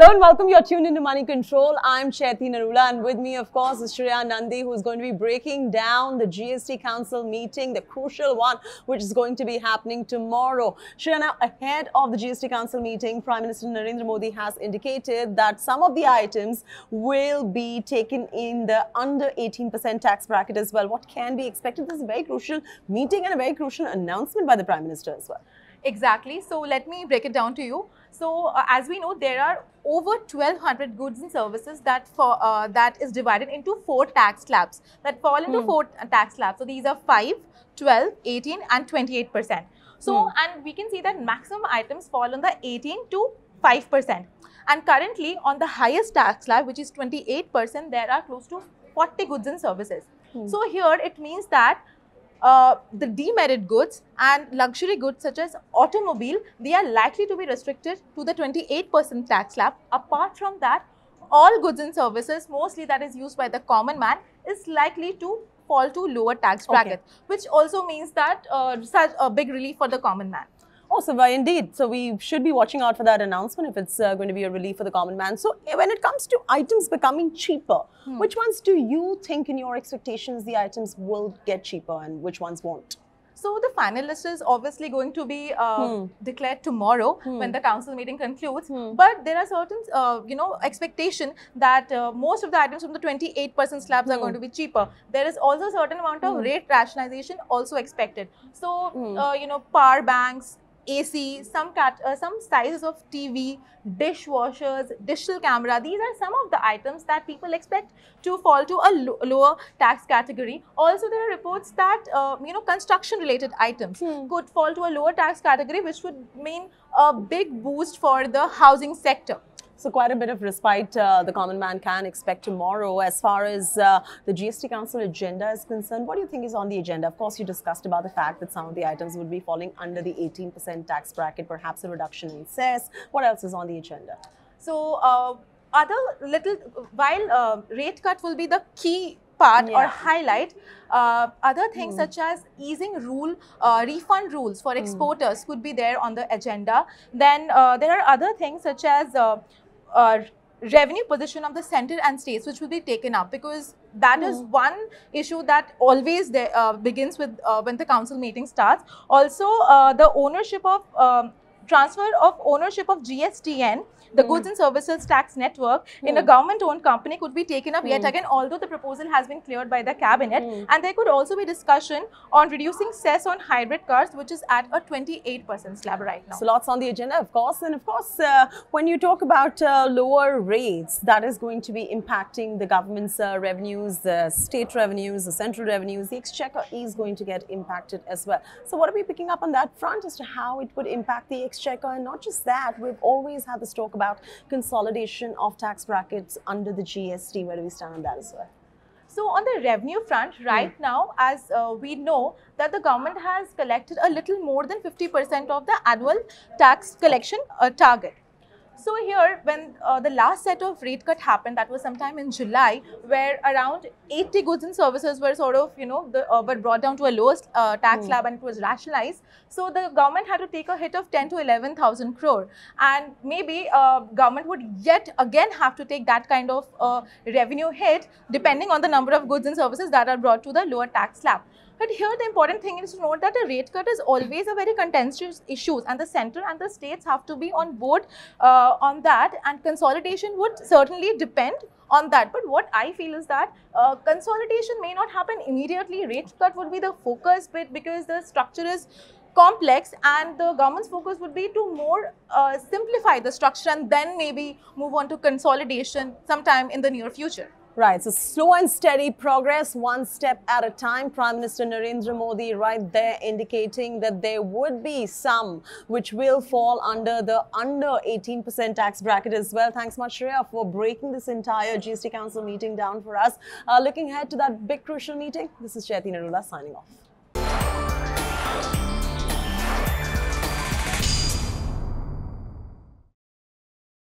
Hello and welcome. You're tuned into Money Control. I'm Chaiti Narula, and with me, of course, is Shreya Nandi, who's going to be breaking down the GST Council meeting, the crucial one, which is going to be happening tomorrow. Shreya, now ahead of the GST Council meeting, Prime Minister Narendra Modi has indicated that some of the items will be taken in the under 18% tax bracket as well. What can be expected? This is a very crucial meeting and a very crucial announcement by the Prime Minister as well. Exactly. So let me break it down to you. So as we know, there are over 1,200 goods and services that is divided into 4 tax slabs that fall into 4 tax slabs. So these are 5, 12, 18 and 28%. So and we can see that maximum items fall on the 18 to 5%. And currently on the highest tax slab, which is 28%, there are close to 40 goods and services. So here it means that the demerit goods and luxury goods such as automobile, they are likely to be restricted to the 28% tax slab. Apart from that, all goods and services, mostly that is used by the common man, is likely to fall to lower tax bracket, which also means that such a big relief for the common man. Oh, so indeed. So we should be watching out for that announcement if it's going to be a relief for the common man. So when it comes to items becoming cheaper, which ones do you think in your expectations the items will get cheaper and which ones won't? So the final list is obviously going to be declared tomorrow when the council meeting concludes. But there are certain, expectation that most of the items from the 28% slabs are going to be cheaper. There is also a certain amount of rate rationalization also expected. So, power banks, AC, some sizes of TV, dishwashers, digital camera. These are some of the items that people expect to fall to a lower tax category. Also, there are reports that construction related items could fall to a lower tax category, which would mean a big boost for the housing sector. So quite a bit of respite the common man can expect tomorrow. As far as the GST Council agenda is concerned, what do you think is on the agenda? Of course, you discussed about the fact that some of the items would be falling under the 18% tax bracket, perhaps a reduction in cess. What else is on the agenda? So while rate cut will be the key part or highlight, other things such as easing refund rules for exporters could be there on the agenda. Then there are other things such as revenue position of the center and states, which will be taken up, because that is one issue that always begins with when the council meeting starts. Also, the ownership of transfer of ownership of GSTN, the Goods and Services Tax Network, in a government-owned company could be taken up yet again, although the proposal has been cleared by the cabinet. And there could also be discussion on reducing cess on hybrid cars, which is at a 28% slab right now. So lots on the agenda, of course. And of course, when you talk about lower rates, that is going to be impacting the government's revenues, the state revenues, the central revenues. The exchequer is going to get impacted as well. So what are we picking up on that front as to how it would impact the exchequer? And not just that, we've always had this talk about consolidation of tax brackets under the GST. Where do we stand on that as well? So on the revenue front, right now, as we know that the government has collected a little more than 50% of the annual tax collection target. So here, when the last set of rate cut happened, that was sometime in July, where around 80 goods and services were sort of, were brought down to a lowest tax slab and it was rationalized. So the government had to take a hit of 10 to 11,000 crore. And maybe government would yet again have to take that kind of revenue hit, depending on the number of goods and services that are brought to the lower tax slab. But here the important thing is to note that a rate cut is always a very contentious issue, and the center and the states have to be on board on that, and consolidation would certainly depend on that. But what I feel is that consolidation may not happen immediately. Rate cut would be the focus bit because the structure is complex, and the government's focus would be to more simplify the structure and then maybe move on to consolidation sometime in the near future. Right, so slow and steady progress, one step at a time. Prime Minister Narendra Modi right there indicating that there would be some which will fall under the under 18% tax bracket as well. Thanks much, Shreya, for breaking this entire GST Council meeting down for us. Looking ahead to that big crucial meeting, this is Chaiti Narula signing off.